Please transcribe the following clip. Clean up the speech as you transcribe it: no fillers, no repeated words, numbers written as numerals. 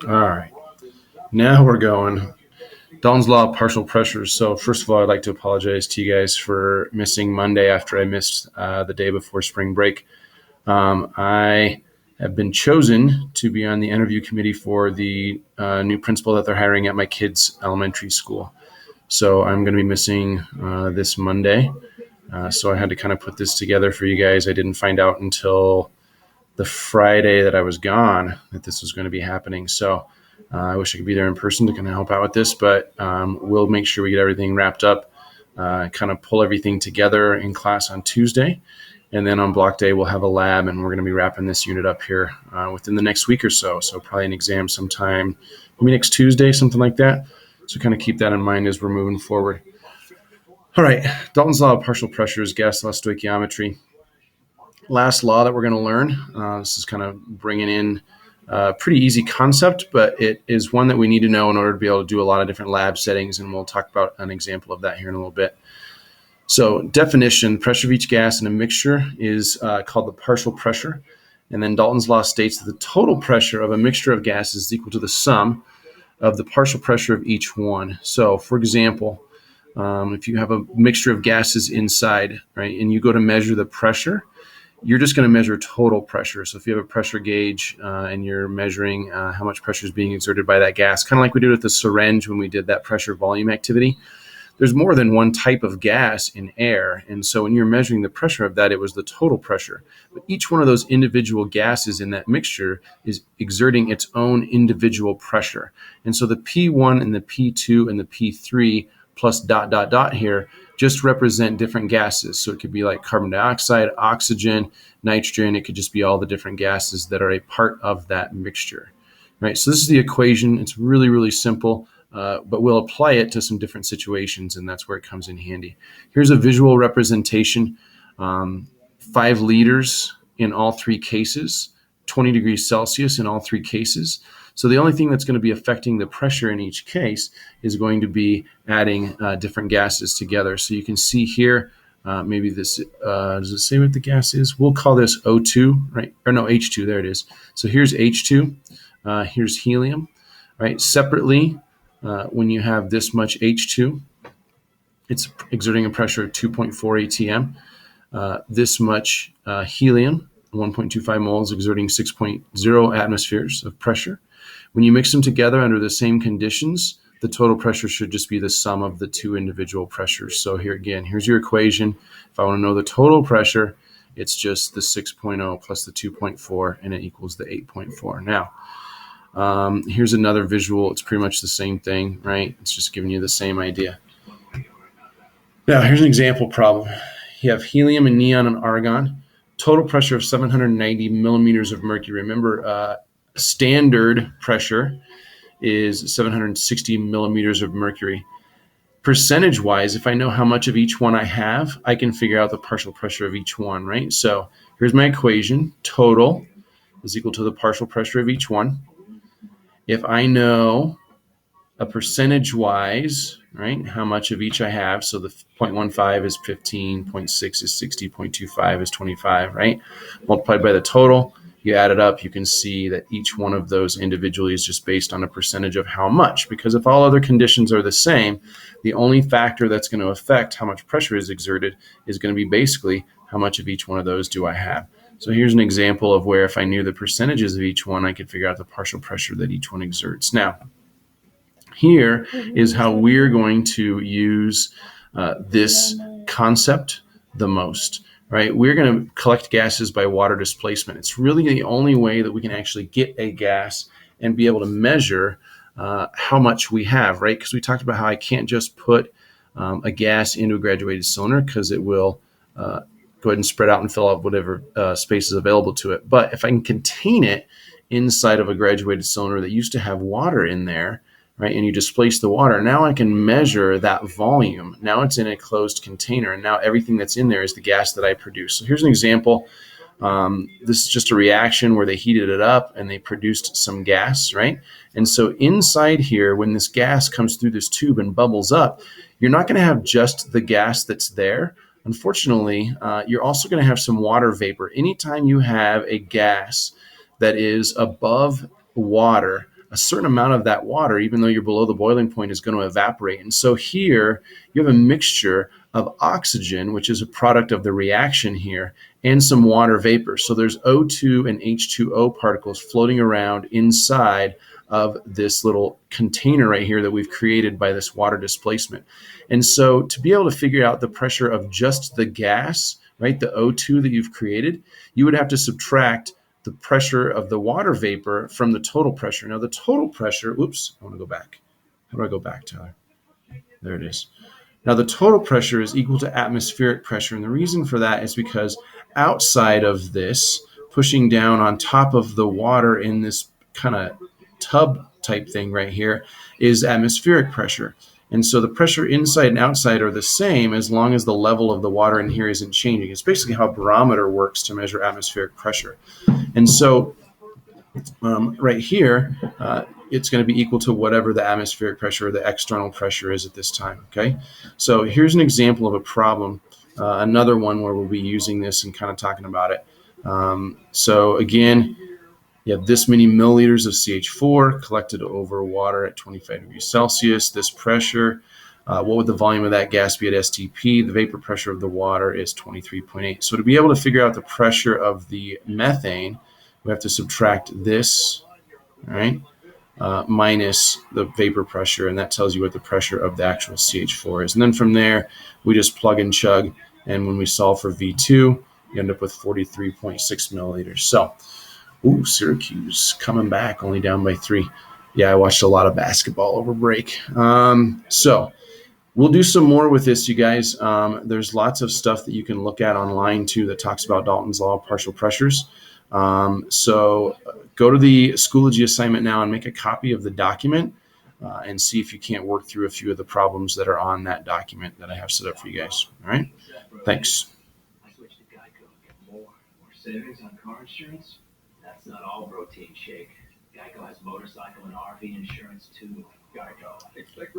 All right. Now we're going. Dalton's law of partial pressures. So first of all, I'd like to apologize to you guys for missing Monday after I missed the day before spring break. I have been chosen to be on the interview committee for the new principal that they're hiring at my kids' elementary school. So I'm going to be missing this Monday. So I had to kind of put this together for you guys. I didn't find out until the Friday that I was gone that this was going to be happening. So I wish I could be there in person to kind of help out with this, but we'll make sure we get everything wrapped up, kind of pull everything together in class on Tuesday. And then on block day, we'll have a lab, and we're going to be wrapping this unit up here within the next week or so. So probably an exam sometime, maybe next Tuesday, something like that. So kind of keep that in mind as we're moving forward. All right, Dalton's law of partial pressures, gas law stoichiometry. Last law that we're going to learn. This is kind of bringing in a pretty easy concept, but it is one that we need to know in order to be able to do a lot of different lab settings, and we'll talk about an example of that here in a little bit. So definition, pressure of each gas in a mixture is called the partial pressure. And then Dalton's law states that the total pressure of a mixture of gases is equal to the sum of the partial pressure of each one. So for example, if you have a mixture of gases inside, right, and you go to measure the pressure, you're just going to measure total pressure. So if you have a pressure gauge and you're measuring how much pressure is being exerted by that gas, kind of like we did with the syringe when we did that pressure volume activity, there's more than one type of gas in air. And so when you're measuring the pressure of that, it was the total pressure. But each one of those individual gases in that mixture is exerting its own individual pressure. And so the P1 and the P2 and the P3 plus ... here just represent different gases. So it could be like carbon dioxide, oxygen, nitrogen. It could just be all the different gases that are a part of that mixture, right? So this is the equation. It's really, really simple, but we'll apply it to some different situations, and that's where it comes in handy. Here's a visual representation, 5 liters in all 3 cases, 20 degrees Celsius in all 3 cases. So the only thing that's going to be affecting the pressure in each case is going to be adding different gases together. So you can see here, maybe this, does it say what the gas is? We'll call this O2, right? Or no, H2, there it is. So here's H2, here's helium, right? Separately, when you have this much H2, it's exerting a pressure of 2.4 atm. This much helium, 1.25 moles, exerting 6.0 atmospheres of pressure. When you mix them together under the same conditions, the total pressure should just be the sum of the 2 individual pressures. So here again, here's your equation. If I want to know the total pressure, it's just the 6.0 plus the 2.4, and it equals the 8.4. Now, here's another visual. It's pretty much the same thing, right? It's just giving you the same idea. Now, here's an example problem. You have helium and neon and argon. Total pressure of 790 millimeters of mercury. Remember, standard pressure is 760 millimeters of mercury. Percentage-wise, if I know how much of each one I have, I can figure out the partial pressure of each one, right? So here's my equation. Total is equal to the partial pressure of each one. If I know a percentage-wise, right, how much of each I have, so the 0.15 is 15, 0.6 is 60, 0.25 is 25, right? Multiplied by the total, you add it up, you can see that each one of those individually is just based on a percentage of how much. Because if all other conditions are the same, the only factor that's going to affect how much pressure is exerted is going to be basically how much of each one of those do I have. So here's an example of where if I knew the percentages of each one, I could figure out the partial pressure that each one exerts. Now, here is how we're going to use this concept the most, right? We're going to collect gases by water displacement. It's really the only way that we can actually get a gas and be able to measure how much we have, right? Because we talked about how I can't just put a gas into a graduated cylinder because it will go ahead and spread out and fill out whatever space is available to it. But if I can contain it inside of a graduated cylinder that used to have water in there, right, and you displace the water, now I can measure that volume. Now it's in a closed container, and now everything that's in there is the gas that I produce. So here's an example. This is just a reaction where they heated it up and they produced some gas, right? And so inside here, when this gas comes through this tube and bubbles up, you're not going to have just the gas that's there. Unfortunately, you're also going to have some water vapor. Anytime you have a gas that is above water, a certain amount of that water, even though you're below the boiling point, is going to evaporate. And so here you have a mixture of oxygen, which is a product of the reaction here, and some water vapor. So there's O2 and H2O particles floating around inside of this little container right here that we've created by this water displacement. And so to be able to figure out the pressure of just the gas, right, the O2 that you've created, you would have to subtract the pressure of the water vapor from the total pressure. Now the total pressure, oops, I want to go back. How do I go back, Tyler? There it is. Now the total pressure is equal to atmospheric pressure. And the reason for that is because outside of this, pushing down on top of the water in this kind of tub type thing right here, is atmospheric pressure. And so the pressure inside and outside are the same as long as the level of the water in here isn't changing. It's basically how a barometer works to measure atmospheric pressure. And so right here, it's going to be equal to whatever the atmospheric pressure or the external pressure is at this time. Okay, so here's an example of a problem, another one where we'll be using this and kind of talking about it. So again, you have this many milliliters of CH4 collected over water at 25 degrees Celsius. This pressure, what would the volume of that gas be at STP? The vapor pressure of the water is 23.8. So to be able to figure out the pressure of the methane, we have to subtract this, all right, minus the vapor pressure, and that tells you what the pressure of the actual CH4 is. And then from there, we just plug and chug, and when we solve for V2, you end up with 43.6 milliliters. So, Syracuse coming back, only down by 3. Yeah, I watched a lot of basketball over break. So we'll do some more with this, you guys. There's lots of stuff that you can look at online, too, that talks about Dalton's law of partial pressures. So go to the Schoology assignment now and make a copy of the document and see if you can't work through a few of the problems that are on that document that I have set up for you guys. All right? Thanks. I switched to Geico and get more savings on car insurance. That's not all protein shake. Geico has motorcycle and RV insurance too. Geico. Expect